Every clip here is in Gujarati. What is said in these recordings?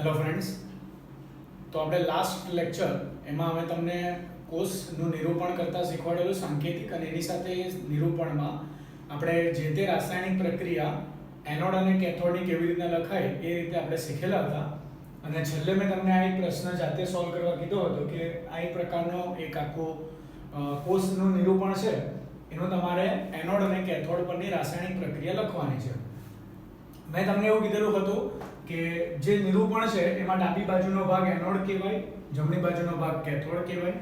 હેલો ફ્રેન્ડ્સ, તો આપણે લાસ્ટ લેક્ચર એમાં અમે તમને કોષનું નિરૂપણ કરતા શીખવાડેલું સાંકેતિક અને એની સાથે નિરૂપણમાં આપણે જે તે રાસાયણિક પ્રક્રિયા એનોડ અને કેથોડની કેવી રીતના લખાય એ રીતે આપણે શીખેલા હતા. અને છેલ્લે મેં તમને આ એક પ્રશ્ન જાતે સોલ્વ કરવા કીધો હતો કે આ એક પ્રકારનો એક આખો કોષનું નિરૂપણ છે, એનું તમારે એનોડ અને કેથોડ પરની રાસાયણિક પ્રક્રિયા લખવાની છે. મેં તમને એવું કીધેલું હતું કે જે નિરૂપણ છે એમાં ડાબી બાજુનો ભાગ એનોડ કહેવાય, જમણી બાજુનો ભાગ કેથોડ કહેવાય.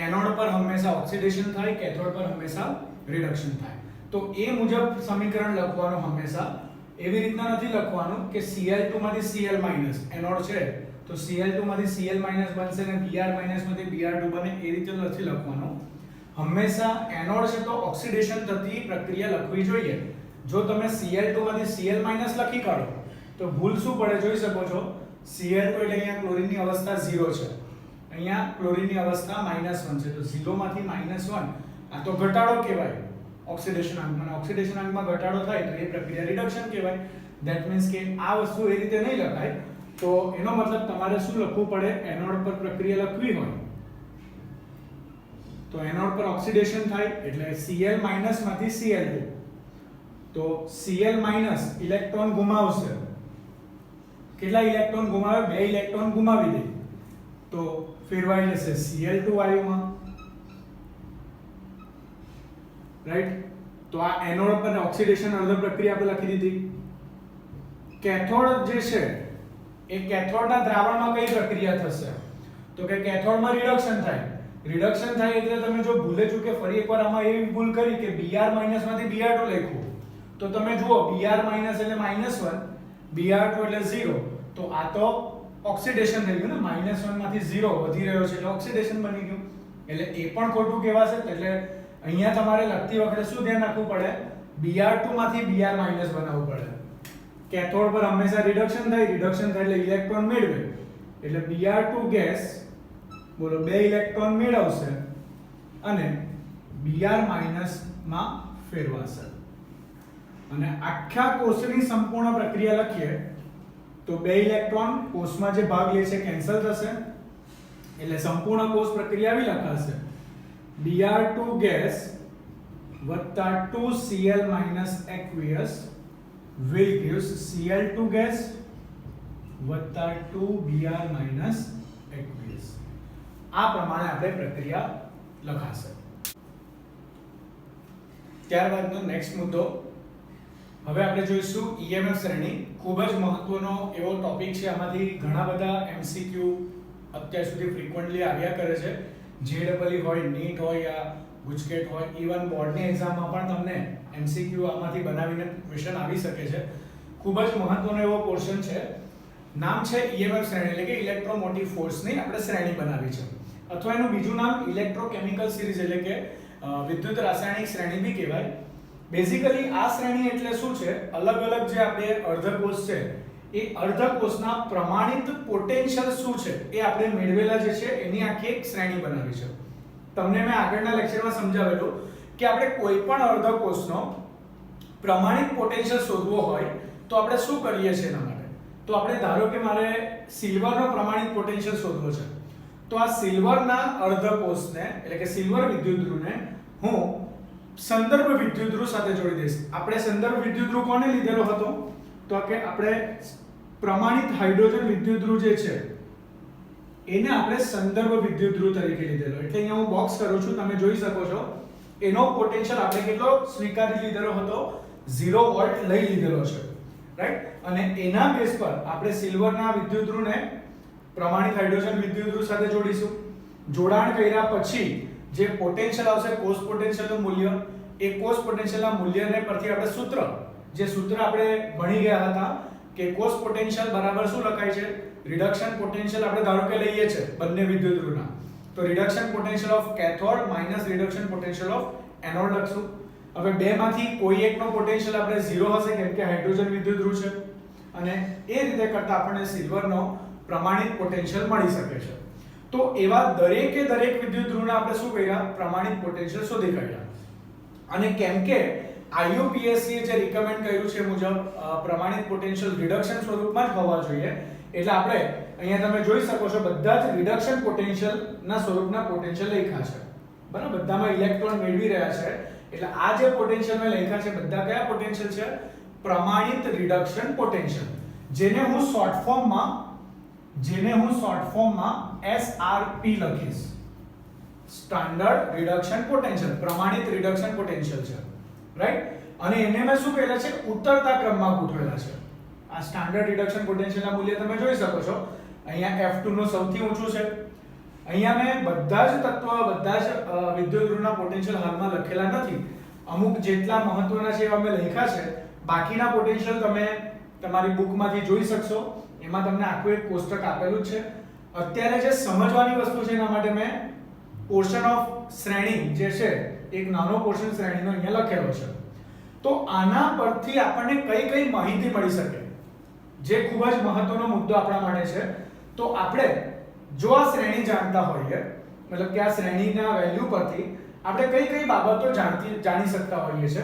એનોડ પર હંમેશા ઓક્સિડેશન થાય, કેથોડ પર હંમેશા રિડક્શન થાય. તો એ મુજબ સમીકરણ લખવાનું હંમેશા એવી રીતના નથી લખવાનું કે Cl2 માંથી Cl- એનોડ છે તો Cl2 માંથી Cl- બનશે અને Br- માંથી Br2 બને, એ રીતે નથી લખવાનું. હંમેશા એનોડ છે તો ઓક્સિડેશન થતી પ્રક્રિયા લખવી જોઈએ. જો તમે Cl2 માંથી Cl- લખી કાઢો તો ભૂલ શું પડે જોઈ શકો છો. Cl2 એટલે અહીંયા ક્લોરીનની અવસ્થા 0 છે, અહીંયા ક્લોરીનની અવસ્થા -1 છે, તો 0 માંથી -1 આ તો ઘટાડો કહેવાય ઓક્સિડેશન આંકમાં. ઓક્સિડેશન આંકમાં ઘટાડો થાય તો એ પ્રક્રિયા રિડક્શન કહેવાય. ધેટ મીન્સ કે આ વસ્તુ એ રીતે નહીં લખાય. તો એનો મતલબ તમારે શું લખવું પડે, એનોડ પર પ્રક્રિયા લખવી હોય તો એનોડ પર ઓક્સિડેશન થાય એટલે Cl- માંથી Cl2, તો Cl- ઇલેક્ટ્રોન ગુમાવશે. કેટલા ઇલેક્ટ્રોન ગુમાવે? 2 ઇલેક્ટ્રોન ગુમાવી દે તો ફેરવાઈ જશે Cl2 વાયુમાં, રાઈટ. તો આ એનોડ પર ઓક્સિડેશન અર્ધ પ્રક્રિયા આપણે લખી દીધી. કેથોડ જે છે એ કેથોડના દ્રાવણમાં કઈ પ્રક્રિયા થશે તો કે કેથોડમાં રિડક્શન થાય. રિડક્શન થાય એટલે તમે જો ભૂલે ચૂકે ફરી એકવાર આમાં એવી ભૂલ કરી કે Br- માંથી Br2 લખ્યું તો તમે જુઓ Br- એટલે -1, Br2 એટલે 0, તો આ તો ઓક્સિડેશન થઈ ગયું ને. -1 માંથી 0 વધી રહ્યો છે એટલે ઓક્સિડેશન બની ગયું, એટલે એ પણ ખોટું કહેવાશે. એટલે અહીંયા તમારે લખતી વખતે શું ધ્યાન રાખવું પડે, Br2 માંથી Br- બનાવવું પડે. કેથોડ પર હંમેશા રિડક્શન થાય, રિડક્શન થાય એટલે ઇલેક્ટ્રોન મેળવે, એટલે Br2 ગેસ બોલો 2 ઇલેક્ટ્રોન મેળવશે અને Br- માં ફેરવાશે. અને આખા કોષની સંપૂર્ણ પ્રક્રિયા લખીએ તો 2 ઇલેક્ટ્રોન કોષમાં જે ભાગ લે છે કેન્સલ થશે, એટલે સંપૂર્ણ કોષ પ્રક્રિયા આવી લખાશે Br2 ગેસ વત્તા 2 Cl- aqueous will gives Cl2 gas વત્તા 2 Br- aqueous. આ પ્રમાણે આપણે પ્રક્રિયા લખાશે. ત્યારબાદનો નેક્સ્ટ મુદ્દો હવે આપણે જોઈશું EMF શ્રેણી. ખૂબ જ મહત્વનો એવો ટોપિક છે. આમાંથી ઘણા બધા MCQ અત્યાર સુધી ફ્રીક્વન્ટલી આવ્યા કરે છે. JEE હોય, નીટ હોય યા ગુજકેટ હોય, ઇવન બોર્ડની એક્ઝામમાં પણ તમને MCQ આમાંથી બનાવીને ક્વેશ્ચન આવી શકે છે. ખૂબ જ મહત્વનો એવો પોર્શન છે. નામ છે EMF શ્રેણી, એટલે કે ઇલેક્ટ્રોમોટિવ ફોર્સની આપણે શ્રેણી બનાવી છે, અથવા એનું બીજું નામ ઇલેક્ટ્રોકેમિકલ સિરીઝ એટલે કે વિદ્યુત રાસાયણિક શ્રેણી બી કહેવાય. બેઝિકલી આ શ્રેણી એટલે શું છે, અલગ અલગ જે આપણે અર્ધકોષ છે એ અર્ધકોષના પ્રમાણિત પોટેન્શિયલ શું છે એ આપણે મેળવેલા જે છે એની આખી એક શ્રેણી બનાવી છે. તમને મેં આગળના લેક્ચરમાં સમજાવેલું કે આપણે કોઈ પણ અર્ધકોષનો પ્રમાણિત પોટેન્શિયલ શોધવો હોય તો આપણે શું કરીએ છીએ એના માટે. તો આપણે ધારો કે મારે સિલ્વરનો પ્રમાણિત પોટેન્શિયલ શોધવો છે, તો આ સિલ્વરના અર્ધકોષને એટલે કે સિલ્વર વિદ્યુતધ્રુવને હું સંદર્ભ વિદ્યુતધ્રુવ સાથે જોડી દઈશ. આપણે સંદર્ભ વિદ્યુતધ્રુવ કોને લીધેલો હતો તો કે આપણે પ્રમાણિત હાઇડ્રોજન વિદ્યુતધ્રુવ જે છે એને આપણે સંદર્ભ વિદ્યુતધ્રુવ તરીકે લીધેલો. એટલે અહીંયા હું બોક્સ કરું છું, તમે જોઈ શકો છો એનો પોટેન્શિયલ આપણે કેટલો સ્વીકારી લીધેલો હતો, 0 વોલ્ટ લઈ લીધેલો છે, રાઈટ. અને એના બેઝ પર આપણે સિલ્વરના વિદ્યુતધ્રુવને પ્રમાણિત હાઇડ્રોજન વિદ્યુતધ્રુવ સાથે જોડીશું. જોડાણ કર્યા પછી જે પોટેન્શિયલ આવશે કોષ પોટેન્શિયલનું મૂલ્ય, એ કોષ પોટેન્શિયલના મૂલ્યને પરથી આપણે સૂત્ર આપણે ભણી ગયા હતા કે કોષ પોટેન્શિયલ બરાબર શું લખાય છે, રિડક્શન પોટેન્શિયલ આપણે ધારો કે લઈએ છે બંને વિદ્યુતધ્રુવના, તો reduction potential of cathode minus reduction potential of anode લખશું. હવે બે માંથી કોઈ એકનો પોટેન્શિયલ આપણે 0 હશે કેમ કે હાઇડ્રોજન વિદ્યુતધ્રુવ છે, અને એ રીતે કરતા આપણને સિલ્વરનો પ્રમાણિત પોટેન્શિયલ મળી શકે છે. તો એવા દરેકે દરેક વિદ્યુતધ્રુવના આપણે શું કર્યા, પ્રમાણિત પોટેન્શિયલ શોધી કાઢ્યા. અને કેમ કે IUPAC જે રિકમેન્ડ કર્યું છે મુજબ પ્રમાણિત પોટેન્શિયલ રિડક્શન સ્વરૂપમાં જ હોવા જોઈએ, એટલે આપણે અહીંયા તમે જોઈ શકો છો બધા જ રિડક્શન પોટેન્શિયલ ના સ્વરૂપના પોટેન્શિયલ લખ્યા છે, બરાબર? બધામાં ઇલેક્ટ્રોન મેળવી રહ્યા છે, એટલે આ જે પોટેન્શિયલ મેં લખ્યા છે બધા કયા પોટેન્શિયલ છે? પ્રમાણિત રિડક્શન પોટેન્શિયલ, જેને હું શોર્ટ ફોર્મમાં SRP લખીશ. સ્ટાન્ડર્ડ રિડક્શન પોટેન્શિયલ, પ્રમાણિત રિડક્શન પોટેન્શિયલ છે, રાઈટ? અને એને મેં શું કહેલા છે? ઉતરતા ક્રમમાં ગોઠવેલા છે. આ સ્ટાન્ડર્ડ રિડક્શન પોટેન્શિયલના મૂલ્ય તમે જોઈ શકો છો. અહીંયા F2 નું સૌથી ઊંચું છે. અહીંયા મેં બધા જ તત્વ, બધા જ વિદ્યુતગૃહના પોટેન્શિયલ હાલમાં લખેલા નથી. અમુક જેટલા મહત્વના છે એવા મેં લખ્યા છે. બાકીના પોટેન્શિયલ તમે તમારી બુકમાંથી જોઈ શકશો. એમાં તમને આખું એક કોષ્ટક આપેલું જ છે. અત્યારે જે સમજવાની વસ્તુ છે એના માટે મેં પોર્શન ઓફ શ્રેણી જે છે એક નાનો પોર્શન શ્રેણીનો અહીંયા લખેલો છે. તો આના પરથી આપણને કઈ કઈ માહિતી મળી શકે, જે ખૂબ જ મહત્વનો મુદ્દો આપણા માટે છે. તો આપણે જો આ શ્રેણી જાણતા હોઈએ, મતલબ કે આ શ્રેણીના વેલ્યુ પરથી આપણે કઈ કઈ બાબતો જાણી શકતા હોઈએ છે,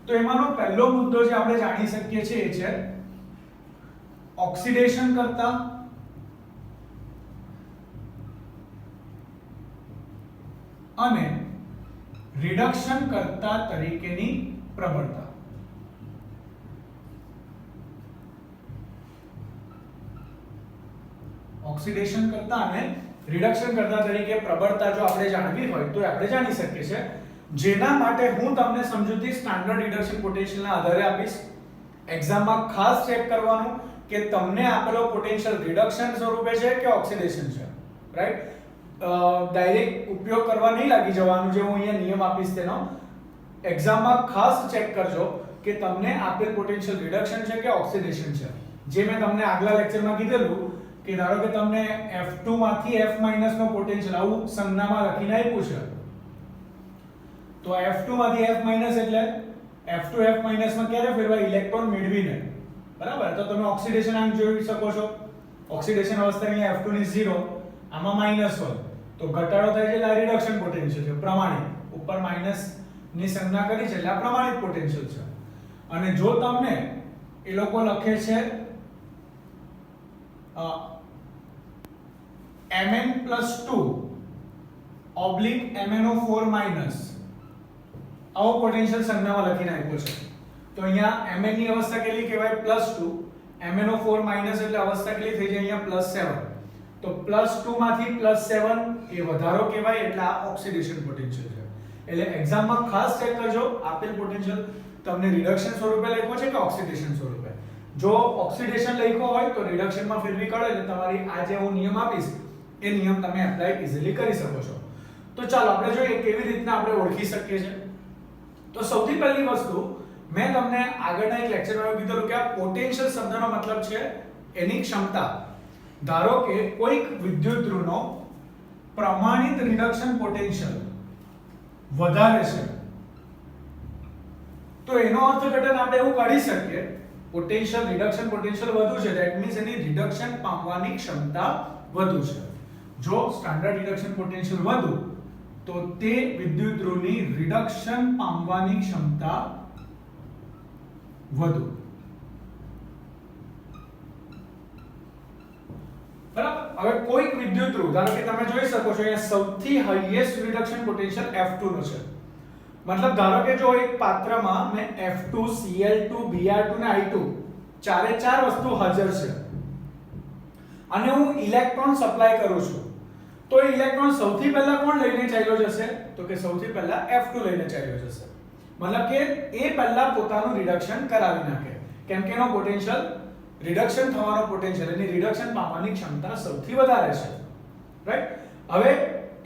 તો એમાંનો પહેલો મુદ્દો જે આપણે જાણી શકીએ છીએ એ છે ઓક્સિડેશન કરતા અને રિડક્શન કરતા તરીકેની પ્રબળતા. ઓક્સિડેશન કરતા અને રિડક્શન કરતા તરીકે પ્રબળતા જો આપણે જાણવી હોય તો આપણે જાણી શકીએ છીએ, જેના માટે હું તમને સમજૂતી સ્ટાન્ડર્ડ રિડક્શન પોટેન્શિયલના આધારે આપીશ. એક્ઝામમાં ખાસ ચેક કરવાનું કે તમને આપેલો પોટેન્શિયલ રિડક્શન સ્વરૂપે છે કે ઓક્સિડેશન છે, રાઈટ? ડાયરેક્ટ ઉપયોગ કરવા નહીં લાગી જવાનું, જે હું અહીંયા નિયમ આપીશ તેનો. એક્ઝામમાં ખાસ ચેક કરજો કે તમને આપેલ પોટેન્શિયલ રિડક્શન છે કે ઓક્સિડેશન છે. જે મેં તમને આગલા લેક્ચરમાં કીધેલું કે ધારો કે તમને F2 માંથી F- નો પોટેન્શિયલ આવું સંજ્ઞામાં લખીને આપ્યું છે, તો F2 માંથી F- એટલે F2 F- માં ક્યારે ફેરવાય? ઇલેક્ટ્રોન મેળવીને, બરાબર? તો તમે ઓક્સિડેશન આમ જોઈ શકો છો. ઓક્સિડેશન અવસ્થા અહીંયા F2 ની 0, આમાં -1, તો ઘટાડો થાય છે એટલે આ રિડક્શન પોટેન્શિયલ છે, પ્રમાણિત. ઉપર માઈનસ ની સંજ્ઞા કરી છે એટલે આ પ્રમાણિત પોટેન્શિયલ છે. અને જો તમને એ લોકો લખે છે Mn+2 / MnO4- આવો પોટેન્શિયલ સંજ્ઞામાં લખીને આપ્યો છે. તો અહીંયા Mn ની અવસ્થા કેટલી કહેવાય? +2. MnO4- એટલે અવસ્થા કેટલી થઈ જાય અહીંયા? +7. તો +2 માંથી +7 એ વધારો કહેવાય, એટલે આ ઓક્સિડેશન પોટેન્શિયલ છે. એટલે એક્ઝામમાં ખાસ ચેક કરજો આપેલ પોટેન્શિયલ તમને રિડક્શન સ્વરૂપે લખ્યો છે કે ઓક્સિડેશન સ્વરૂપે. જો ઓક્સિડેશન લખ્યો હોય તો રિડક્શનમાં ફેરવી કાઢો એટલે તમારી આ જે હું નિયમ આપીશ એ નિયમ તમે એપ્લાય ઇઝીલી કરી શકો છો. તો ચાલો આપણે જોઈએ કેવી રીતના આપણે ઓળખી શકીએ છીએ. તો સૌથી પહેલી વસ્તુ મેં તમને આગળના એક લેક્ચરમાં કીધું કે આ પોટેન્શિયલ શબ્દનો મતલબ છે એની ક્ષમતા. ધારો કે કોઈક વિદ્યુત ધ્રુવનો પ્રમાણિત રિડક્શન પોટેન્શિયલ વધારે છે, તો એનો અર્થઘટન આપણે એવું કાઢી શકીએ પોટેન્શિયલ રિડક્શન પોટેન્શિયલ વધુ છે, ધેટ મીન્સ એની રિડક્શન પામવાની ક્ષમતા વધુ છે. જો સ્ટાન્ડર્ડ રિડક્શન પોટેન્શિયલ વધુ તો તે વિદ્યુત ધ્રુવની રિડક્શન પામવાની ક્ષમતા વધુ, બરાબર? હવે કોઈક વિદ્યુત ધ્રુવ, ધારો કે તમે જોઈ શકો છો અહીંયા સૌથી હાઈએસ્ટ રિડક્શન પોટેન્શિયલ F2 નો છે. મતલબ ધારો કે જો એક પાત્રમાં મેં F2 Cl2 Br2 ને I2 ચારે ચાર વસ્તુ હાજર છે અને હું ઇલેક્ટ્રોન સપ્લાય કરું છું, તો ઇલેક્ટ્રોન સૌથી પહેલા કોણ લઈને ચાલ્યો જશે? તો કે સૌથી પહેલા F2 લઈને ચાલ્યો જશે. મતલબ કે એ પહેલા પોતાનું રિડક્શન કરાવી નાખે, કેમ કે એનો પોટેન્શિયલ રિડક્શન થવાનો પોટેન્શિયલ, એની રિડક્શન પામવાની ક્ષમતા સૌથી વધારે છે, રાઈટ? હવે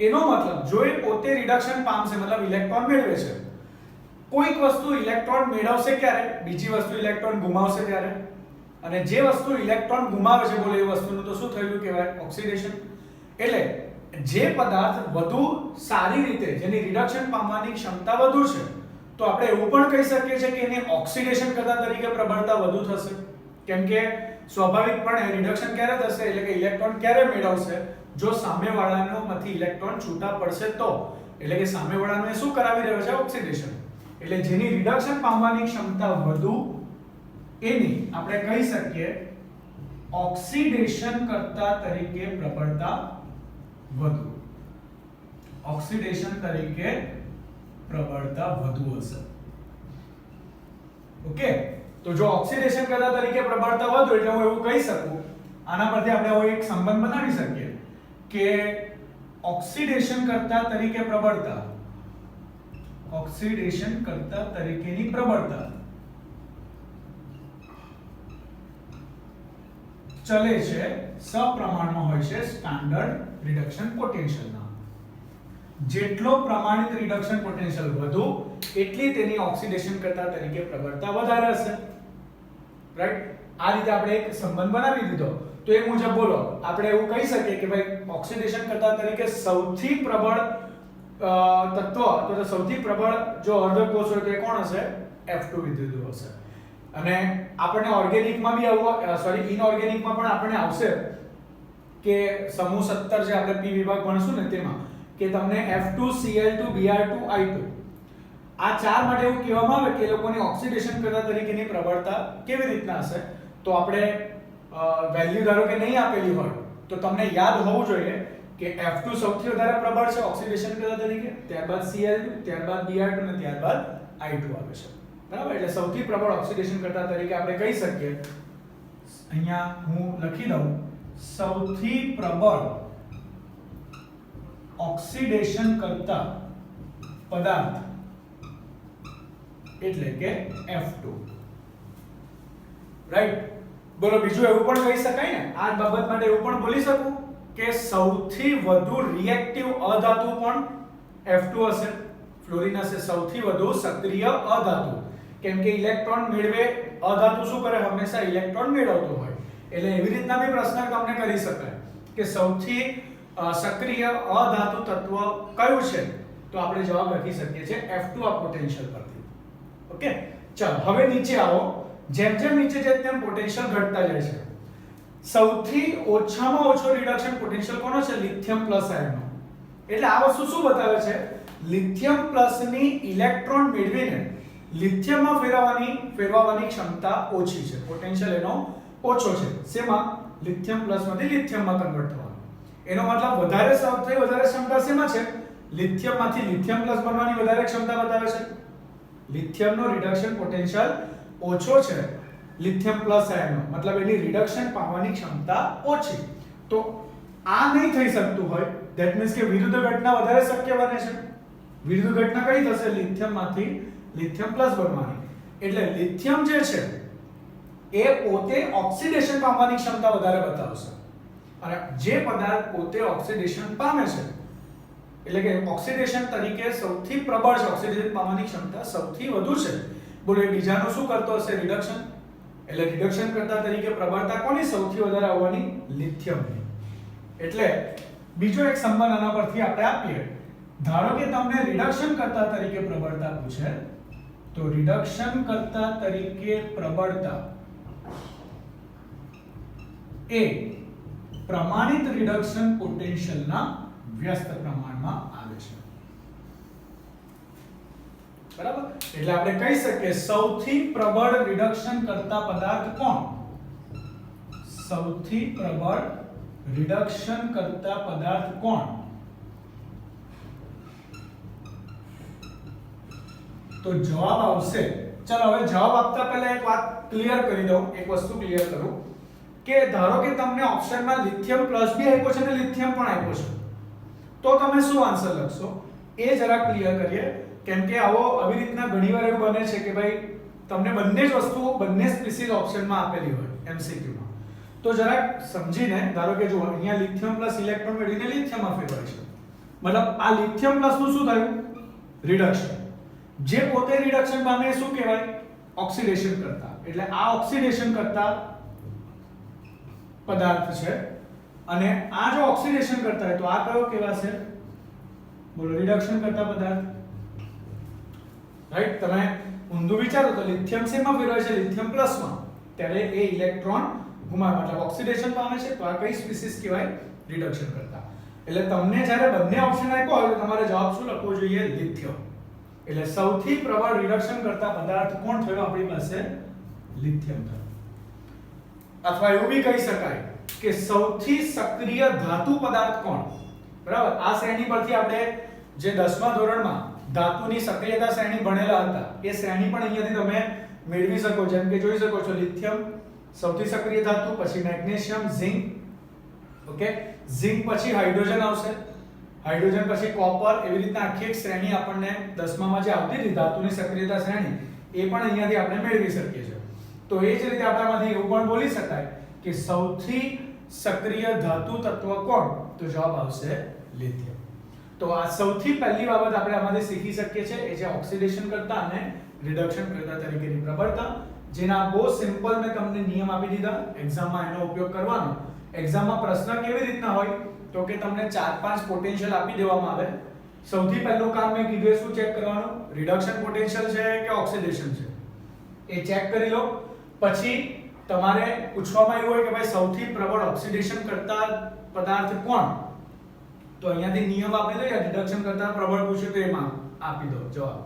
એનો મતલબ જો એ પોતે રિડક્શન પામશે, મતલબ ઇલેક્ટ્રોન મેળવે છે, કોઈક વસ્તુ ઇલેક્ટ્રોન મેળવશે ક્યારે? બીજી વસ્તુ ઇલેક્ટ્રોન ગુમાવશે ત્યારે. અને જે વસ્તુ ઇલેક્ટ્રોન ગુમાવે છે, બોલો એ વસ્તુનું તો શું થયું કહેવાય? ઓક્સિડેશન. એટલે જે પદાર્થ વધુ સારી રીતે, જેની રિડક્શન પામવાની ક્ષમતા વધુ છે, તો આપણે એવું પણ કહી શકીએ છીએ કે એને ઓક્સિડેશન કરતા તરીકે પ્રબળતા વધુ થશે. કેમ કે સ્વાભાવિકપણે રિડક્શન ક્યારે થશે? એટલે કે ઇલેક્ટ્રોન ક્યારે મેળવશે? જો સામેવાળામાંથી ઇલેક્ટ્રોન છૂટા પડશે તો. એટલે કે સામેવાળાને શું કરાવી રહ્યો છે? ઓક્સિડેશન. એટલે જેની રિડક્શન પામવાની ક્ષમતા વધુ એની આપણે કહી શકીએ ઓક્સિડેશન કરતા તરીકે પ્રબળતા વધુ, ઓક્સિડેશન તરીકે પ્રબળતા વધુ હશે. ઓકે, તો જો ઓક્સિડેશન કરતા તરીકે પ્રબળતા વધુ એટલે હું એવું કહી શકું, આના પરથી આપણે આવો એક સંબંધ બનાવી શકીએ કે ઓક્સિડેશન કરતા તરીકે પ્રબળતા, ઓક્સિડેશન કરતા તરીકેની પ્રબળતા ચલે છે સપ્રમાણમાં હોય છે સ્ટાન્ડર્ડ રિડક્શન પોટેન્શિયલના. જેટલો પ્રમાણિત રિડક્શન પોટેન્શિયલ વધુ એટલી તેની ઓક્સિડેશન કરતા તરીકે પ્રબળતા વધારે હશે. રાઈટ, આ રીતે આપણે એક સંબંધ બનાવી દીધો. તો એ મુજબ બોલો આપણે એવું કહી શકીએ કે ભાઈ ઓક્સિડેશન કરતા તરીકે સૌથી પ્રબળ તત્વ તો સૌથી પ્રબળ જો અર્ધકોષ હોય તો એ કોણ હશે? F2 વિદ્યુત હશે. અને આપણને ઓર્ગેનિકમાં બી આવું સોરી ઇનઓર્ગેનિકમાં પણ આપણને આવશે કે સમૂહ 17 જે આપણે P વિભાગ ભણશું ને તેમાં કે તમને F2Cl2 Br2 I2 આ ચાર માટે એવું કહેવામાં આવે કે એ લોકોની ઓક્સિડેશન કરતા તરીકેની પ્રબળતા કેવી રીતના હશે. તો આપણે વેલ્યુ ધારો કે નહીં આપેલી હોય તો તમને યાદ હોવું જોઈએ કે F2 સૌથી વધારે પ્રબળ છે ઓક્સિડેશન કરતા તરીકે, ત્યારબાદ Cl2, ત્યારબાદ Br2 અને ત્યારબાદ I2 આવે છે. બરાબર, એટલે સૌથી પ્રબળ ઓક્સિડેશન કરતા તરીકે આપણે કહી શકીએ, અહીંયા હું લખી દઉં, સૌથી પ્રબળ ઓક્સિડેશન કરતા પદાર્થ એટલે કે F2. રાઈટ, બોલો બીજું એવું પણ કહી શકાય ને આ બાબત માટે એવું પણ બોલી શકું કે સૌથી વધુ રિએક્ટિવ અધાતુ પણ F2 હશે. ફ્લોરિન હશે સૌથી વધુ સક્રિય અધાતુ, કેમ કે ઇલેક્ટ્રોન મેળવે અધાતુ શું કરે? હંમેશા ઇલેક્ટ્રોન મેળવતો હોય. એટલે એવી રીતના બી પ્રશ્ન તમને કરી શકાય કે સૌથી સક્રિય અધાતુ તત્વ કયું છે? તો આપણે જવાબ લખી શકીએ છીએ F2 આ પોટેન્શિયલ પરથી. ઓકે, ચાલો હવે નીચે આવો. જેમ જેમ નીચે જાય તેમ પોટેન્શિયલ ઘટતા જાય છે. સૌથી ઓછામાં ઓછો રિડક્શન પોટેન્શિયલ કોનો છે? લિથિયમ પ્લસ આયનનો. એટલે આ વસ્તુ શું બતાવે છે? લિથિયમ પ્લસ ની ઇલેક્ટ્રોન મેળવીને લિથિયમમાં ફેરવવાની ક્ષમતા ઓછી છે, પોટેન્શિયલ એનો ઓછો છે. શેમાં? લિથિયમ પ્લસ માંથી લિથિયમમાં કન્વર્ટ થવાનું. એનો મતલબ વધારે સૌથી વધારે ક્ષમતા શેમાં છે? લિથિયમમાંથી લિથિયમ પ્લસ બનવાની વધારે ક્ષમતા બતાવે છે. લિથિયમનો રિડક્શન પોટેન્શિયલ ઓછો છે લિથિયમ પ્લસ આયનનો, મતલબ એની રિડક્શન પામવાની ક્ષમતા ઓછી. તો આ નહીં થઈ શકતું હોય, ધેટ મીન્સ કે વિરુદ્ધ ઘટના વધારે શક્ય બને છે. વિરુદ્ધ ઘટના કઈ થશે? લિથિયમમાંથી લિથિયમ પ્લસ બનવાની. એટલે લિથિયમ જે છે એ પોતે ઓક્સિડેશન પામવાની ક્ષમતા વધારે બતાવશે. અને જે પદાર્થ પોતે ઓક્સિડેશન પામે છે એટલે કે ઓક્સિડેશન તરીકે સૌથી પ્રબળ છે, ઓક્સિડેશન પામવાની ક્ષમતા સૌથી વધુ છે, બોલો એ બીજાનો શું કરતો હશે? રિડક્શન. એટલે રિડક્શન કરતા તરીકે પ્રબળતા કોની સૌથી વધારે આવવાની? લિથિયમની. એટલે બીજો એક સંબંધ આના પરથી આપણે આપીએ. ધારો કે તમને રિડક્શન કરતા તરીકે પ્રબળતા પૂછે તો રિડક્શન કરતા તરીકે પ્રબળતા એ પ્રમાણિત રિડક્શન પોટેન્શિયલના વ્યસ્ત પ્રમાણમાં આવે છે. બરાબર, એટલે આપણે કહી શકીએ સૌથી પ્રબળ રિડક્શન કરતા પદાર્થ કોણ? સૌથી પ્રબળ રિડક્શન કરતા પદાર્થ કોણ? તો જવાબ આવશે. ચલો હવે જવાબ આપતા પહેલા એક વાત ક્લિયર કરી દઉં, એક વસ્તુ ક્લિયર કરું કે ધારો કે તમને ઓપ્શનમાં લિથિયમ પ્લસ બી આપ્યો છે અને લિથિયમ પણ આપ્યો છે, તો તમે શું આન્સર લખશો એ જરા ક્લિયર કરીએ. કેમ કે આવી રીતના ઘણીવાર એવું બને છે કે ભાઈ તમને બંને જ વસ્તુઓ બંને સ્પીસીઝ ઓપ્શનમાં આપેલી હોય MCQ માં, તો જરાક સમજીને ધારો કે જો અહીંયા લિથિયમ પ્લસ ઇલેક્ટ્રોન મેળવીને લિથિયમમાં ફેરવાય છે, મતલબ આ લિથિયમ પ્લસ નું શું થયું? રિડક્શન. જે પોતે રિડક્શન પામે એ શું કહેવાય? ઓક્સિડેશન કરતા. એટલે આ ઓક્સિડેશન કરતા પદાર્થ છે અને આ જો ઓક્સિડેશન કરતા હોય તો આ કયો કહેવાશે? બોલો રિડક્શન કરતા પદાર્થ. રાઈટ, તમે ઊંધું વિચારો તો લિથિયમ શેમાં ફેરવાય છે? લિથિયમ પ્લસમાં. ત્યારે એ ઇલેક્ટ્રોન ગુમાવે મતલબ ઓક્સિડેશન પામે છે, તો આ કઈ સ્પીસીઝ કહેવાય? રિડક્શન કરતા. એટલે તમને જ્યારે બંને ઓપ્શન આપ્યો હોય તો તમારે જવાબ શું લખવો જોઈએ? લિથિયમ. એટલે સૌથી પ્રબળ રિડક્શન કરતા પદાર્થ કોણ થયો આપણી પાસે? લિથિયમ થયો. અથવા એવું બી કહી શકાય કે સૌથી સક્રિય ધાતુ પદાર્થ કોણ? બરાબર, આ શ્રેણી પરથી આપણે જે 10મા ધોરણમાં ધાતુની સક્રિયતા શ્રેણી ભણેલા હતા એ શ્રેણી પણ અહીંયાથી તમે મેળવી શકો. જેમ કે જોઈ શકો છો, લિથિયમ સૌથી સક્રિય ધાતુ, પછી મેગ્નેશિયમ, ઝિંક, ઓકે, ઝિંક પછી હાઇડ્રોજન આવશે, હાઇડ્રોજન પછી કોપર, એવી રીતના આખી એક શ્રેણી આપણને 10મામાં જે આવતી હતી ધાતુની સક્રિયતા શ્રેણી એ પણ અહીંયાથી આપણે મેળવી શકીએ છીએ. તો એ જ રીતે આપણામાંથી એવું પણ બોલી શકાય કે સૌથી સક્રિય ધાતુ તત્વ કોણ? તો જવાબ આવશે લિથિયમ. તો આ સૌથી પહેલી બાબત આપણે આમાંથી શીખી શકીએ છીએ એ છે ઓક્સિડેશન કરતા અને રિડક્શન કરતા તરીકેની પ્રબળતા, જેના બહુ સિમ્પલ મેં તમને નિયમ આપી દીધા, એક્ઝામમાં એનો ઉપયોગ કરવાનો. એક્ઝામમાં પ્રશ્ન કેવી રીતના હોય તો કે તમને 4-5 પોટેન્શિયલ આપી દેવામાં આવે. સૌથી પહેલું કામ મેં કીધું શું ચેક કરવાનું? રિડક્શન પોટેન્શિયલ છે કે ઓક્સિડેશન છે એ ચેક કરી લો. પછી તમારે પૂછવામાં આવ્યું હોય કે ભાઈ સૌથી પ્રબળ ઓક્સિડેશન કરતા પદાર્થ કોણ? તો અહીંયાથી નિયમ આપી દો, યા રિડક્શન કરતા પ્રબળ પૂછે તો એમાં આપી દો જવાબ.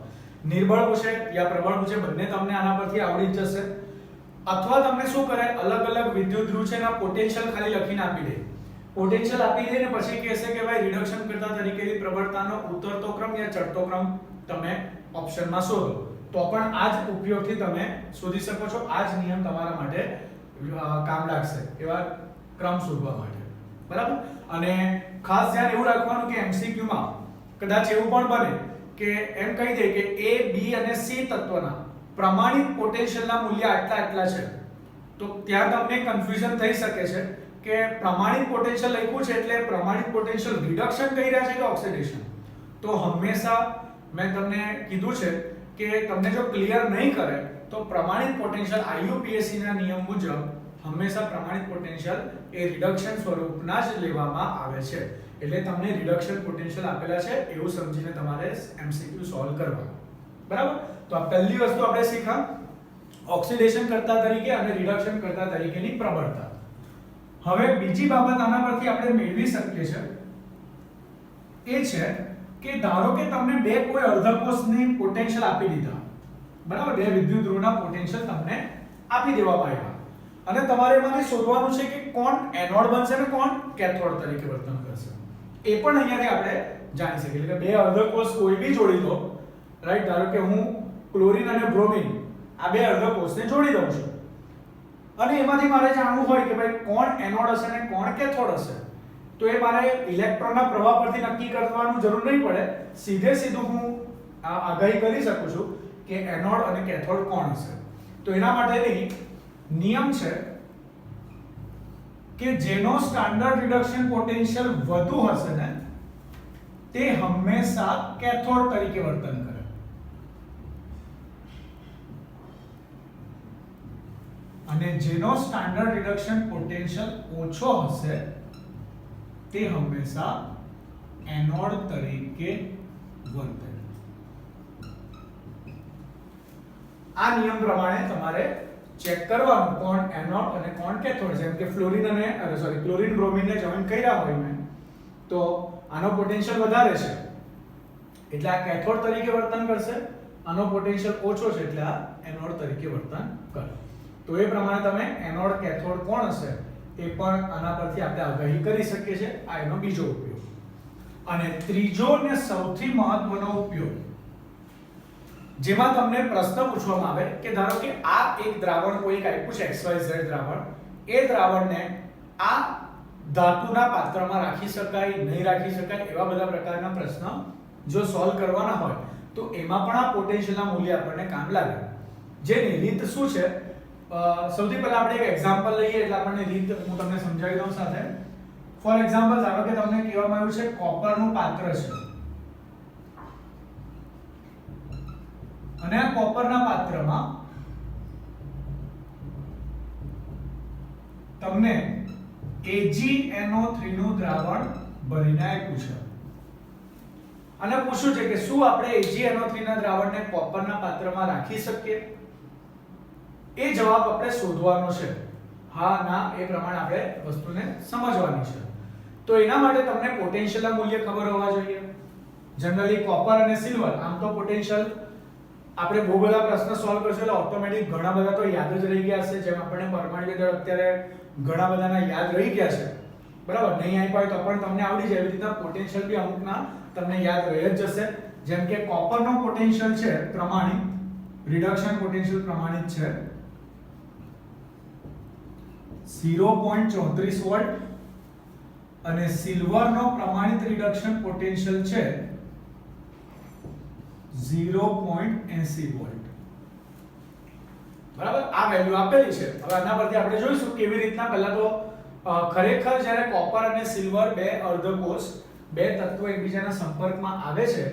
નિર્બળ પૂછે યા પ્રબળ પૂછે, બંને તમને આના પરથી આવડી જ જશે. અથવા તમને શું કરે, અલગ અલગ વિદ્યુત ધ્રુવ છે એના પોટેન્શિયલ ખાલી લખીને આપી દે. પોટેન્શિયલ આપી દે ને પછી કહેશે કે ભાઈ રિડક્શન કરતા તરીકેની પ્રબળતાનો ઉતરતો ક્રમ યા ચડતો ક્રમ તમે ઓપ્શનમાં શોધો. તો પણ આ જ ઉપયોગથી તમે શોધી શકો છો. આ જ નિયમ તમારા માટે કામ લાગશે એવા ક્રમ શોધવા માટે. બરાબર, અને ખાસ ધ્યાન એવું રાખવાનું કે MCQ માં કદાચ એવું પણ બને કે એમ કહી દે કે A, B અને C તત્વના પ્રમાણિત પોટેન્શિયલના મૂલ્ય આટલા છે. તો ત્યાં તમને કન્ફ્યુઝન થઈ શકે છે કે પ્રમાણિત પોટેન્શિયલ લખ્યું છે એટલે પ્રમાણિત પોટેન્શિયલ રિડક્શન કરી રહ્યા છે કે ઓક્સિડેશન? તો હંમેશા મેં તમને કીધું છે કે તમને જો ક્લિયર નહીં કરે તો પ્રમાણિત પોટેન્શિયલ IUPAC ના નિયમ મુજબ હંમેશા પ્રમાણિત પોટેન્શિયલ એ રિડક્શન સ્વરૂપના જ લેવામાં આવે છે. એટલે તમને રિડક્શન પોટેન્શિયલ આપેલા છે એવું સમજીને તમારે MCQ સોલ્વ કરવા. બરાબર, તો આ પહેલી વસ્તુ આપણે શીખ્યા ઓક્સિડેશન કરતા તરીકે અને રિડક્શન કરતા તરીકેની પ્રબળતા. હવે બીજી બાબત આના પરથી આપણે મેળવી શકીએ છીએ એ છે કે ધારો કે તમને બે કોઈ અર્ધકોષની પોટેન્શિયલ આપી દીધા. બરાબર, બે વિદ્યુત ધ્રુવના પોટેન્શિયલ તમને આપી દેવામાં આવ્યા અને તમારે એમાંથી શોધવાનું છે કે કોણ એનોડ બનશે અને કોણ કેથોડ તરીકે વર્તન કરશે. એ પણ અહીંયાથી આપણે જાણી શકીએ. એટલે કે બે અર્ધકોષ કોઈ બી જોડી દો, રાઈટ. ધારો કે હું ક્લોરીન અને બ્રોમિન આ બે અર્ધકોષને જોડી દઉં છું અને એમાંથી મારે જાણવું હોય કે ભાઈ કોણ એનોડ હશે અને કોણ કેથોડ હશે. તો એ મારે ઇલેક્ટ્રોનના પ્રવાહ પરથી નક્કી કરવાનું જરૂર નહીં પડે. સીધું હું આગાહી કરી શકું છું કે એનોડ અને કેથોડ કોણ હશે. તો એના માટેની નિયમ છે કે જેનો સ્ટાન્ડર્ડ રિડક્શન પોટેન્શિયલ વધુ હશે ને તે હંમેશા કેથોડ તરીકે વર્તન કરે. અને જેનો સ્ટાન્ડર્ડ રિડક્શન પોટેન્શિયલ ઓછો હશે તે હંમેશા એનોડ તરીકે વર્તે. આ નિયમ પ્રમાણે તમારે ચેક કરવાનું કોણ એનોડ અને કોણ કેથોડ. જેમ કે ક્લોરીન બ્રોમિન ને જોઈન કર્યા હોય મેં તો આનો પોટેન્શિયલ વધારે છે એટલે આ કેથોડ તરીકે વર્તન કરશે, આનો પોટેન્શિયલ ઓછો છે એટલે આ એનોડ તરીકે વર્તન કરે. તો એ પ્રમાણે તમે એનોડ કેથોડ કોણ હશે એ પણ આના પરથી આપણે આગાહી કરી શકીએ છીએ. આ એનો બીજો ઉપયોગ. અને ત્રીજો ને સૌથી મહત્વનો ઉપયોગ જેમાં તમને પ્રશ્ન પૂછવામાં આવે કે ધારો કે આ એક દ્રાવણ કોઈ આપ્યું છે XYZ દ્રાવણ, એ દ્રાવણને આ ધાતુના પાત્રમાં રાખી શકાય નહીં રાખી શકાય એવા બધા પ્રકારના પ્રશ્ન જો સોલ્વ કરવાના હોય તો એમાં પણ આ પોટેન્શિયલના મૂલ્ય આપણને કામ લાગે. જેની રીત શું છે, સૌથી પહેલા આપણે એક એક્ઝામ્પલ લઈએ એટલે આપણને રીત હું તમને સમજાવી દઉં સાથે. ફોર એક્ઝામ્પલ ધારો કે તમને કહેવામાં આવ્યું છે કોપરનું પાત્ર છે અને આ કોપરના પાત્રમાં તમને AgNO3 નું દ્રાવણ ભરીને આપ્યું છે અને પૂછ્યું છે કે શું આપણે AgNO3 ના દ્રાવણને કોપરના પાત્રમાં રાખી શકીએ? એ જવાબ આપણે શોધવાનો છે. હા ના એ પ્રમાણે આપણે વસ્તુને સમજવાની છે. તો એના માટે તમને પોટેન્શિયલના મૂલ્ય ખબર હોવા જોઈએ. જનરલી કોપર અને સિલ્વર આમ તો પોટેન્શિયલ આપણે બહુ બધા પ્રશ્ન સોલ્વ કરશું એટલે ઓટોમેટિક ઘણા બધા તો યાદ જ રહી ગયા હશે, જેમ આપણને પરમાણ્વીય દળ અત્યારે ઘણા બધાના યાદ રહી ગયા છે, બરાબર. નહીં આપ્યા હોય તો પણ તમને આવડી જાય. એવી રીતના પોટેન્શિયલ બી અમુકના તમને યાદ રહી જ જશે. જેમ કે કોપરનો પોટેન્શિયલ છે પ્રમાણિત, રિડક્શન પોટેન્શિયલ પ્રમાણિત છે 0.34 વોલ્ટ અને સિલ્વરનો પ્રમાણિત રિડક્શન પોટેન્શિયલ છે 0.80 વોલ્ટ, બરાબર. આ વેલ્યુ આપેલી છે. હવે આના પરથી આપણે જોઈશું કેવી રીતના. પહેલા તો ખરેખર જ્યારે કોપર અને સિલ્વર બે અર્ધકોષ, બે તત્વો એકબીજાના સંપર્કમાં આવે છે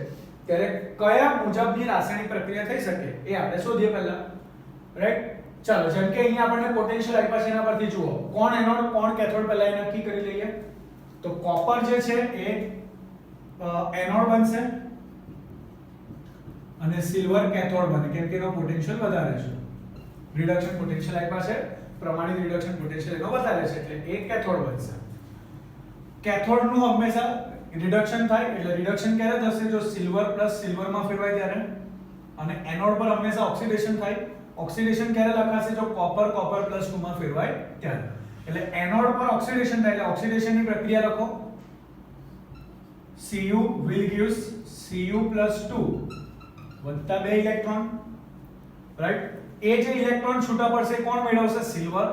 ત્યારે કયા મુજબની રાસાયણિક પ્રક્રિયા થઈ શકે એ આપણે શોધીએ પહેલા, રાઈટ. ચાલો, જેમ કે અહીંયા આપણને પોટેન્શિયલ આપ્યા છે, એના પરથી જુઓ કોણ એનોડ કોણ કેથોડ પહેલા એ નક્કી કરી લઈએ. તો કોપર જે છે એ એનોડ બનશે અને સિલ્વર કેથોડ બને, કેમ કે એનો પોટેન્શિયલ વધારે છે. રિડક્શન પોટેન્શિયલ આપ્યા છે, પ્રમાણિત રિડક્શન પોટેન્શિયલ એનો વધારે છે એટલે એ કેથોડ બનશે. કેથોડ નું હંમેશા રિડક્શન થાય એટલે રિડક્શન ક્યારે થશે? જો સિલ્વર પ્લસ સિલ્વરમાં ફેરવાય ત્યારે. અને એનોડ પર હંમેશા ઓક્સિડેશન થાય. ઓક્સિડેશન ક્યારે લખાશે? જો કોપર કોપર પ્લસ 2 માં ફેરવાય ત્યારે. એટલે એનોડ પર ઓક્સિડેશન થાય એટલે ઓક્સિડેશનની પ્રક્રિયા લખો. Cu will gives Cu+2 વત્તા 2 ઇલેક્ટ્રોન, રાઈટ. એ જે ઇલેક્ટ્રોન છૂટા પડશે કોણ મેળવશે? સિલ્વર.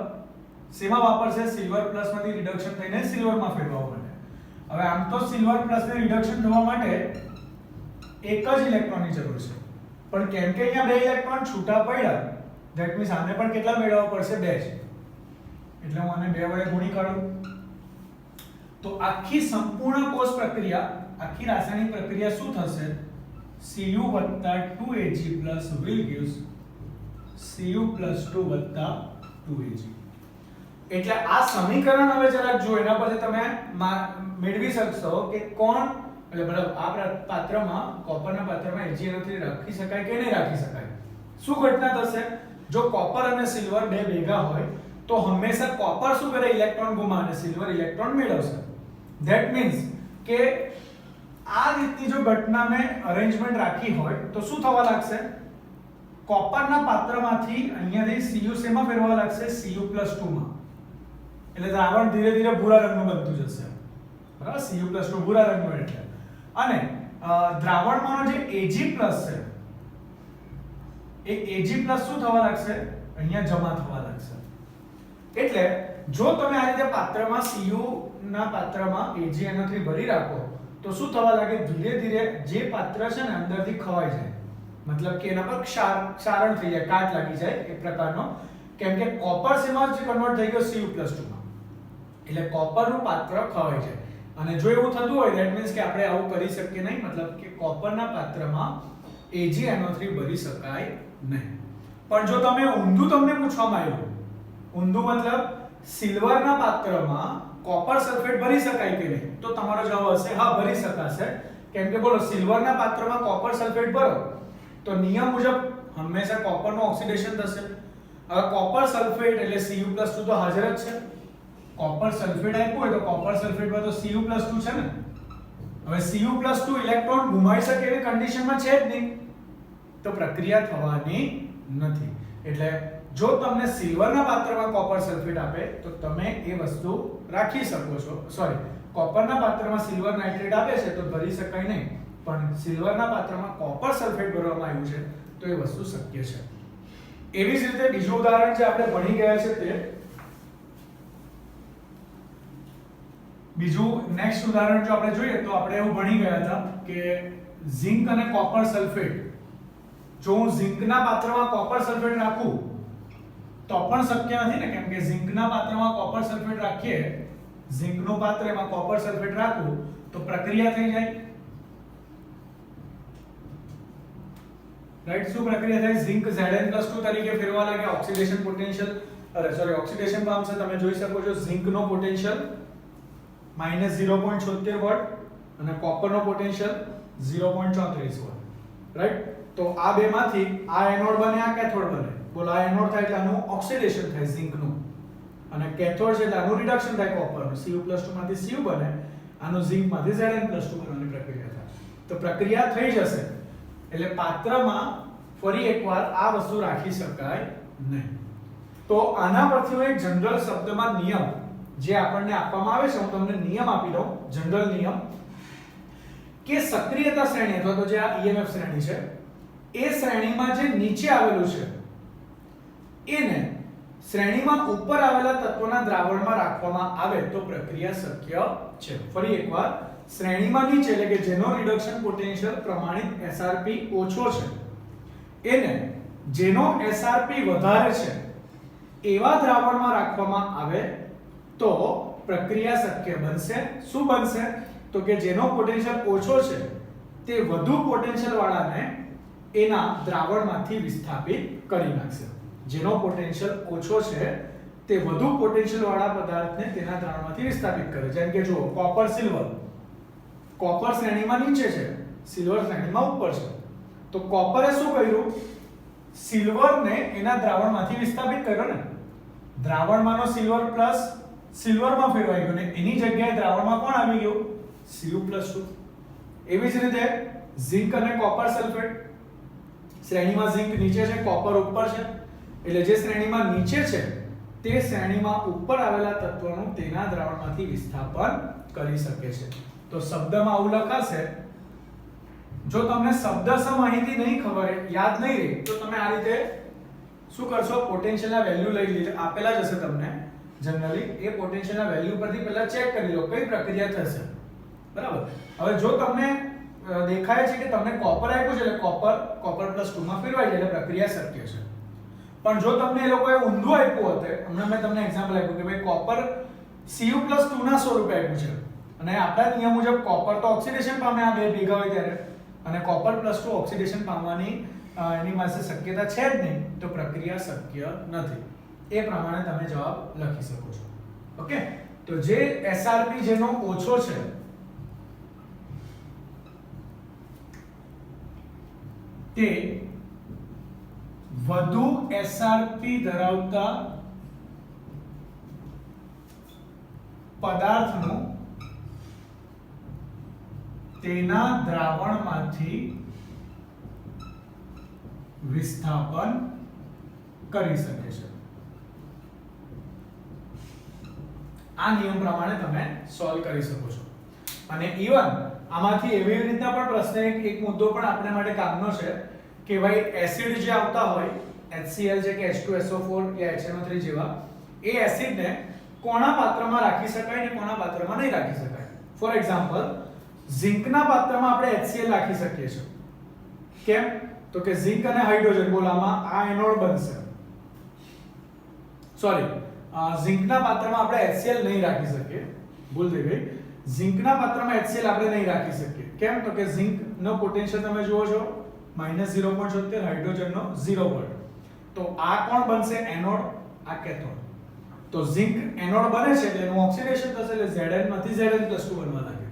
શેમાં વાપરશે? સિલ્વર પ્લસ માંથી રિડક્શન થઈને સિલ્વરમાં ફેરવવા માટે. હવે આમ તો સિલ્વર પ્લસ ને રિડક્શન થવા માટે એક જ ઇલેક્ટ્રોનની જરૂર છે, પણ કેમ કે અહીંયા 2 ઇલેક્ટ્રોન છૂટા પડ્યા ધેટ મીન્સ આને પણ કેટલા મેળવવા પડશે? 2 જ. એટલે હું આને 2 વડે ગુણી કાઢું તો આખી સંપૂર્ણ કોષ પ્રક્રિયા, આખી રાસાયણિક પ્રક્રિયા શું થશે? Cu + 2Ag will gives Cu+2 + 2Ag. એટલે આ સમીકરણ હવે જરાક જો એના પરથી તમે મેળવી શકશો કે કોણ, એટલે બરાબર આ પાત્રમાં, કોપરના પાત્રમાં Ag રાખી શકાય કે નહીં રાખી શકાય. શું ઘટના થશે? જો કોપર અને સિલ્વર બે ભેગા હોય તો હંમેશા કોપર શું કરે? ઇલેક્ટ્રોન ગુમાવે અને સિલ્વર ઇલેક્ટ્રોન મેળવશે. ધેટ મીન્સ કે આ રીતની જો ઘટના મેં અરેન્જમેન્ટ રાખી હોય તો શું થવા લાગશે? કોપરના પાત્રમાંથી અહીંયાથી Cu શેમાં ફેરવવા લાગશે? Cu+2 માં. એટલે દ્રાવણ ધીરે ધીરે ભૂરા રંગનું બનતું જશે, બરાબર. Cu+2 ભૂરા રંગનું એટલે. અને દ્રાવણમાંનો જે Ag+ છે એ Ag+ શું થવા લાગશે? અહીંયા જમા થવા લાગશે. એટલે જો તમે આ રીતે પાત્રમાં Cu ના પાત્રમાં Ag એનાથી ભરી રાખો તો શું થવા લાગે? ધીરે ધીરે જે પાત્ર છે ને અંદરથી ખવાઈ જાય, મતલબ કે એના પર ક્ષારણ થઈ જાય, કાટ લાગી જાય એક પ્રકારનો. કેમ કે કોપર શેમાં જે કન્વર્ટ થઈ ગયો? Cu+2 માં. એટલે કોપરનું પાત્ર ખવાઈ જાય. અને જો એવું થતું હોય ધેટ મીન્સ કે આપણે આવું કરી શકીએ નહીં, મતલબ કે કોપરના પાત્રમાં AgNO3 ભરી શકાય નહીં. પણ જો તમે ઊંધું તમને પૂછવામાં આવ્યું, ઊંધું મતલબ સિલ્વરના પાત્રમાં કોપર સલ્ફેટ ભરી શકાય કે નહીં, તો તમારો જવાબ હશે હા, ભરી શકાશે. કેમ કે બોલો સિલ્વરના પાત્રમાં કોપર સલ્ફેટ ભરો તો નિયમ મુજબ હંમેશા કોપરનું ઓક્સિડેશન થશે. હવે કોપર સલ્ફેટ એટલે Cu+2 તો હાજર જ છે. કોપર સલ્ફેટ આપ્યું હોય તો કોપર સલ્ફેટમાં તો Cu+2 છે ને. હવે Cu+2 ઇલેક્ટ્રોન ગુમાવી શકે એવી કન્ડિશનમાં છે જ નહીં, તો પ્રક્રિયા થવાની નથી. એટલે જો તમને સિલ્વરના પાત્રમાં કોપર સલ્ફેટ આપે તો તમે એ વસ્તુ રાખી શકો છો. સોરી, કોપરના પાત્રમાં સિલ્વર નાઇટ્રેટ આપે છે તો ભરી શકાય નહીં, પણ સિલ્વરના પાત્રમાં કોપર સલ્ફેટ ભરવામાં આવ્યું છે તો એ વસ્તુ શક્ય છે. એવી જ રીતે બીજું ઉદાહરણ જે આપણે ભણી ગયા છે તે બીજું નેક્સ્ટ ઉદાહરણ જો આપણે જોઈએ તો આપણે એવું ભણી ગયા હતા કે ઝિંક અને કોપર સલ્ફેટ, જો હું ઝિંકના પાત્રમાં કોપર સલ્ફેટ રાખું તો પણ શક્ય નથી ને, કેમ કે ઝિંકના પાત્રમાં કોપર સલ્ફેટ રાખીએ, ઝિંકનું પાત્ર એમાં કોપર સલ્ફેટ રાખું તો પ્રક્રિયા થઈ જાય, રાઈટ. શું પ્રક્રિયા થાય? ઝિંક Zn+2 તરીકે ફેરવા લાગે. ઓક્સિડેશન પોટેન્શિયલ ઓક્સિડેશન પામશે. તમે જોઈ શકો છો ઝિંકનો પોટેન્શિયલ -0.76 વોલ્ટ અને કોપરનો પોટેન્શિયલ 0.34 વોલ્ટ, રાઈટ. તો આ બેમાંથી આ એનોડ બને, આ કેથોડ બને. બોલો આ એનોડ થાય એટલે આનું ઓક્સિડેશન થાય ઝિંકનું, અને કેથોડ છે એટલે આનું રિડક્શન થાય કોપરનું. Cu+2 માંથી Cu બને, આનું ઝિંકમાંથી Zn+2 બનવાની પ્રક્રિયા થાય. તો પ્રક્રિયા થઈ જશે એટલે પાત્રમાં ફરી એકવાર આ વસ્તુ રાખી શકાય નહીં. તો આના પરથી હું એક જનરલ શબ્દમાં નિયમ જે આપણને આપવામાં આવે છે, હું તમને નિયમ આપી દઉં, જનરલ નિયમ કે સક્રિયતા શ્રેણી અથવા તો જે આ EMF શ્રેણી છે એ શ્રેણીમાં જે નીચે આવેલું છે એને શ્રેણીમાં ઉપર આવેલા તત્વના દ્રાવણમાં રાખવામાં આવે તો પ્રક્રિયા શક્ય છે. ફરી એકવાર, શ્રેણીમાં નીચે એટલે કે જેનો રિડક્શન પોટેન્શિયલ પ્રમાણિત SRP ઓછો છે એને જેનો SRP વધારે છે એવા દ્રાવણમાં રાખવામાં આવે તો પ્રક્રિયા શક્ય બનશે. શું બનશે? તો કે જેનો પોટેન્શિયલ ઓછો છે તે વધુ પોટેન્શિયલ વાળાને એના દ્રાવણમાંથી વિસ્થાપિત કરી નાખશે. જેનો પોટેન્શિયલ ઓછો છે તે વધુ પોટેન્શિયલ વાળા પદાર્થને તેના દ્રાવણમાંથી વિસ્થાપિત કરે. જેમ કે જુઓ, કોપર સિલ્વર, કોપર શ્રેણીમાં નીચે છે, સિલ્વર શ્રેણીમાં ઉપર છે. તો કોપરે શું કર્યું? સિલ્વરને એના દ્રાવણમાંથી વિસ્થાપિત કર્યો ને. દ્રાવણમાંનો સિલ્વર પ્લસ સિલ્વરમાં ફેરવાઈ ગયો ને એની જગ્યાએ દ્રાવણમાં કોણ આવી ગયું? Cu+2. એવી જ રીતે ઝિંક અને કોપર સલ્ફેટ, શ્રેણીમાં ઝિંક નીચે છે, કોપર ઉપર છે, એટલે જે શ્રેણીમાં નીચે છે તે શ્રેણીમાં ઉપર આવેલા તત્વનું તેના દ્રાવણમાંથી વિસ્થાપન કરી શકે છે. તો શબ્દમાં આવું લખાશે. જો તમને શબ્દશ માહિતી નહીં ખબર, યાદ નહીં રહે, તો તમે આ રીતે શું કરશો? પોટેન્શિયલના વેલ્યુ લઈ લીધે આપેલા જ હશે તમને જનરલી, એ પોટેન્શિયલના વેલ્યુ પરથી પહેલા ચેક કરી લો કઈ પ્રક્રિયા થશે. બરાબર. હવે જો તમને દેખાય છે કે તમને કોપર આપ્યું છે એટલે કોપર +2 માં ફેરવાઈ જાય એટલે પ્રક્રિયા શક્ય છે. પણ જો તમને એ લોકોએ ઊંધું આપ્યું હોત, હમણાં મેં તમને એક્ઝામ્પલ આપ્યું કે ભાઈ કોપર Cu+2 ના સ્વરૂપે આપ્યું છે અને આપણા નિયમ મુજબ કોપર તો ઓક્સિડેશન પામે આ બે ભેગા હોય ત્યારે, અને કોપર+2 ઓક્સિડેશન પામવાની એની પાસે શક્યતા છે જ નહીં, તો પ્રક્રિયા શક્ય નથી. એ પ્રમાણે તમે જવાબ લખી શકો છો. ઓકે. તો જે SRP જેનો ઓછો છે તે વધુ SRP ધરાવતા પદાર્થનું તેના દ્રાવણમાંથી વિસ્થાપન કરી શકે છે. આ નિયમ પ્રમાણે તમે સોલ્વ કરી શકો છો. અને ઇવન આમાંથી એવી રીતના પણ પ્રશ્ન એક મુદ્દો પણ આપણે માટે કામનો છે કે ભાઈ એસિડ જે આવતા હોય HCl છે કે H2SO4 કે HNO3 જેવા, એ એસિડને કોના પાત્રમાં રાખી શકાય ને કોના પાત્રમાં નહીં રાખી શકાય. ફોર એક્ઝામ્પલ, ઝિંકના પાત્રમાં આપણે HCl રાખી શકીએ છીએ. કેમ? તો કે ઝિંક અને હાઇડ્રોજન, બોલામાં આ એનોડ બનશે. સોરી, ઝિંકના પાત્રમાં આપણે HCl નહીં રાખી શકીએ, ભૂલ થઈ ગઈ. ઝિંકના પાત્રમાં HCl આપણે નહીં રાખી શકીએ. કેમ? તો કે ઝિંકનો પોટેન્શિયલ તમે જુઓ છો -0.76, હાઇડ્રોજનનો 0 વોલ્ટ. તો આ કોણ બનશે? એનોડ, આ કેથોડ. તો ઝિંક એનોડ બને છે એટલે એનું ઓક્સિડેશન થશે એટલે Zn માંથી Zn+2 બનવા લાગે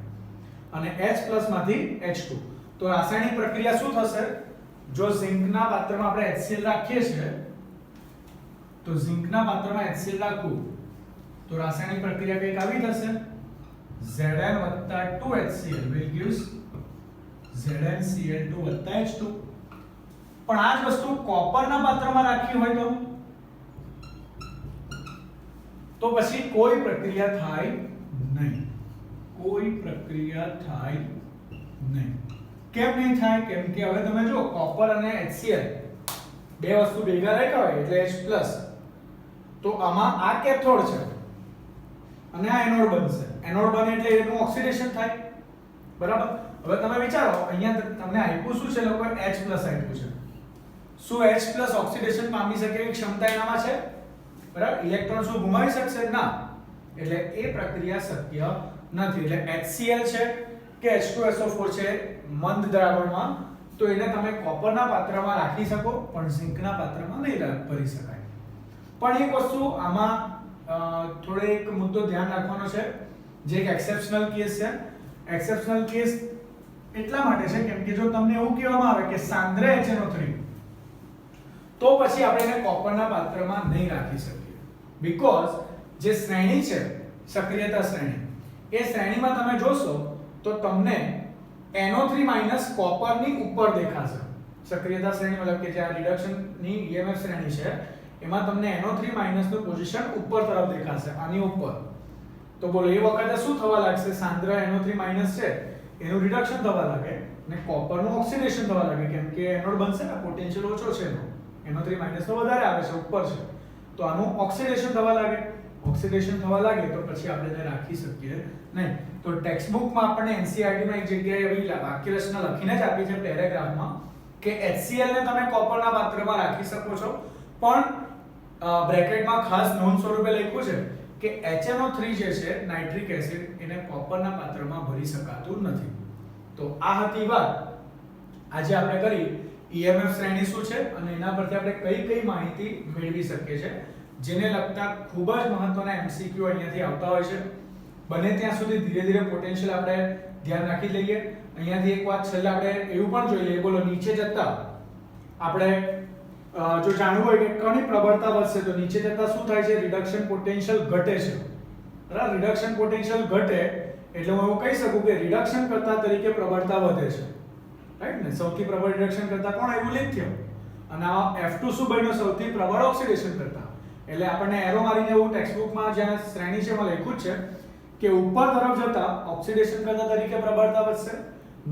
અને H+ માંથી H2. તો રાસાયણિક પ્રક્રિયા શું થશે? જો ઝિંકના પાત્રમાં આપણે HCl રાખીએ છીએ તો ઝિંકના પાત્રમાં HCl રાખવું તો રાસાયણિક પ્રક્રિયા કંઈક આવી થશે. Zn + 2HCl will gives ZnCl2 + H2. પણ આ જ વસ્તુ કોપરના પાત્રમાં રાખી હોય તો પછી કોઈ પ્રક્રિયા થાય નહીં. કોઈ પ્રક્રિયા થાય નહીં. કેમ નહીં થાય? કેમ કે હવે તમે જો કોપર અને HCl બે વસ્તુ ભેગા રાખ્યા હોય એટલે H+, તો આમાં આ કેથોડ છે અને આ એનોડ બનશે. એનોડ બને એટલે એનું ઓક્સિડેશન થાય. બરાબર. હવે તમે વિચારો, અહીંયા તમને આપ્યું શું છે? લોકોએ H+ આપ્યું છે. શું H+ ઓક્સિડેશન પામી શકે એવી ક્ષમતા એનામાં છે? બરાબર. ઇલેક્ટ્રોન શું ઘુમાવી શકશે? ના. એટલે એ પ્રક્રિયા શક્ય નથી. એટલે HCl છે કે H2SO4 છે મંદ દ્રાવણમાં, તો એને તમે કોપરના પાત્રમાં રાખી શકો પણ ઝિંકના પાત્રમાં નહીં ભરી શકાય. પણ એક વસ્તુ આમાં થોડો એક મુદ્દો ધ્યાન રાખવાનો છે, જે એક એક્સેપ્શનલ કેસ છે. એક્સેપ્શનલ કેસ એટલા માટે છે કેમ કે જો તમને એવું કહેવામાં આવે કે સાંદ્ર HNO3, તો પછી આપણે એને કોપરના પાત્રમાં નહીં રાખી શકીએ. બીકોઝ જે શ્રેણી છે સક્રિયતા શ્રેણી, એ શ્રેણીમાં તમે જોશો તો તમને NO3- કોપરની ઉપર દેખાશે. સક્રિયતા શ્રેણી મતલબ કે જે આ રિડક્શનની EMF શ્રેણી છે એમાં તમને NO3 નું પોઝિશન ઉપર તરફ દેખાશે, આની ઉપર. તો બોલો એ વખતે શું થવા લાગશે? સાંદ્ર NO3 છે એનું રિડક્શન થવા લાગે અને કોપરનું ઓક્સિડેશન થવા લાગે, કેમ કે એનોડ બનશે ને, પોટેન્શિયલ ઓછો છે એનો, NO3 તો વધારે આવે છે, ઉપર છે, તો આનું ઓક્સિડેશન થવા લાગે. ઓક્સિડેશન થવા લાગે તો પછી આપણે તેને રાખી શકીએ નહીં. તો ટેક્સ્ટ બુકમાં આપણને NCERT માં એક જગ્યાએ એવી વાક્ય રચના લખીને જ આપી છે પેરેગ્રાફમાં કે HCl ને તમે કોપરના પાત્રમાં રાખી શકો છો, પણ બ્રેકેટમાં ખાસ નોંધ સ્વરૂપે લખ્યું છે કે HNO3 જે છે નાઇટ્રિક એસિડ એને કોપરના પાત્રમાં ભરી શકાતું નથી. તો આ હતી વાત આજે આપણે કરી EMF શ્રેણી શું છે અને એના પરથી આપણે કઈ કઈ માહિતી મેળવી શકીએ છીએ, જેને લગતા ખૂબ જ મહત્વના MCQ અહીંયાથી આવતા હોય છે. બને ત્યાં સુધી ધીરે ધીરે પોટેન્શિયલ આપણે ધ્યાન રાખી લઈએ. અહીંયાથી એક વાત છેલ્લે આપણે એવું પણ જોઈએ, બોલો નીચે જતા આપણે જો જાણવું હોય કે કણી પ્રબળતા વધશે તો નીચે જતા શું થાય છે? રિડક્શન પોટેન્શિયલ ઘટે છે, બરાબર? રિડક્શન પોટેન્શિયલ ઘટે એટલે હું એવું કહી શકું કે રિડક્શન કરતા તરીકે પ્રબળતા વધે છે, રાઈટ ને? સૌથી પ્રબળ રિડક્શન કરતા કોણ આવ્યું? લિથિયમ. અને આ F2 શું બન્યો? સૌથી પ્રબળ ઓક્સિડેશન કરતા. એટલે આપણને એરો મારીને એવું ટેક્સ્ટ બુકમાં જ્યાં શ્રેણી છે એમાં લખ્યું છે કે ઉપર તરફ જતા ઓક્સિડેશન કરતા તરીકે પ્રબળતા વધશે,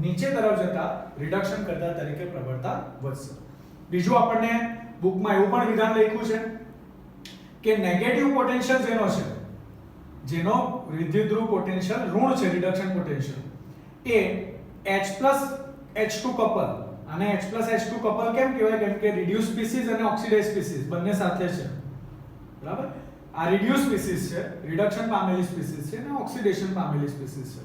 નીચે તરફ જતા રિડક્શન કરતા તરીકે પ્રબળતા વધશે. બીજું આપણને બુકમાં એવું પણ વિધાન લખ્યું છે કે નેગેટિવ પોટેન્શિયલ જેનો છે, જેનો વિદ્યુત ધ્રુવ પોટેન્શિયલ ઋણ છે, રિડક્શન પોટેન્શિયલ, એ H+H2 કપલ. આને H+H2 કપલ કેમ કહેવાય? કેમ કે રિડ્યુસ સ્પીસીસ અને ઓક્સિડાઇઝ સ્પીસીસ બંને સાથે છે, બરાબર? આ રિડ્યુસ સ્પીસીસ છે, રિડક્શન પામેલી સ્પીસીસ છે અને ઓક્સિડેશન પામેલી સ્પીસીસ છે,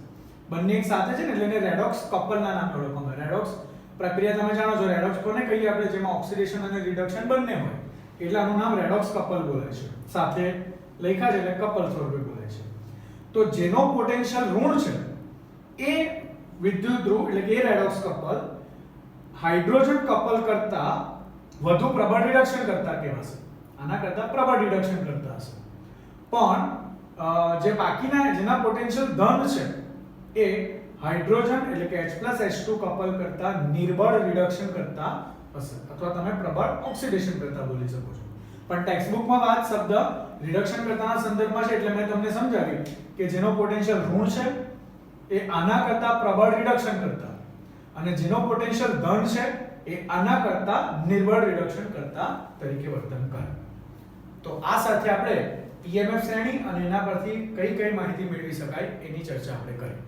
બંને એક સાથે છે ને, એટલે એને રેડોક્સ કપલના નામે ઓળખવામાં આવે. રેડોક્સ પ્રક્રિયા તમે જાણો છો, રેડોક્સ કોને કહીએ આપણે? જેમાં ઓક્સિડેશન અને રિડક્શન બંને હોય, એટલે આનું નામ રેડોક્સ કપલ બોલાય છે. સાથે લખ્યા છે એટલે કપલ સ્વરૂપે બોલાય છે. તો જેનો પોટેન્શિયલ ઋણ છે એ વિદ્યુત ધ્રુવ એટલે કે એ રેડોક્સ કપલ હાઇડ્રોજન કપલ કરતા વધુ પ્રબળ રિડક્શન કરતા કહેવાશે, આના કરતા પ્રબળ રિડક્શન કરતા હશે. પણ જે બાકીના જેના પોટેન્શિયલ ધન છે એ હાઇડ્રોજન એટલે કે H+H2 કપલ કરતા નિર્બળ રિડક્શન કરતા હશે, અથવા તમે પ્રબળ ઓક્સિડેશન કરતા બોલી શકો છો. પણ ટેક્સ્ટ બુકમાં વાત શબ્દ રિડક્શન કરતાના સંદર્ભમાં છે, એટલે મેં તમને સમજાવ્યું કે જેનો પોટેન્શિયલ ઋણ છે એ આના કરતા પ્રબળ રિડક્શન કરતા, અને જેનો પોટેન્શિયલ ધન છે એ આના કરતા નિર્બળ રિડક્શન કરતા તરીકે વર્તન કરે. તો આ સાથે આપણે EMF શ્રેણી અને એના પરથી કઈ કઈ માહિતી મેળવી શકાય એની ચર્ચા આપણે કરી.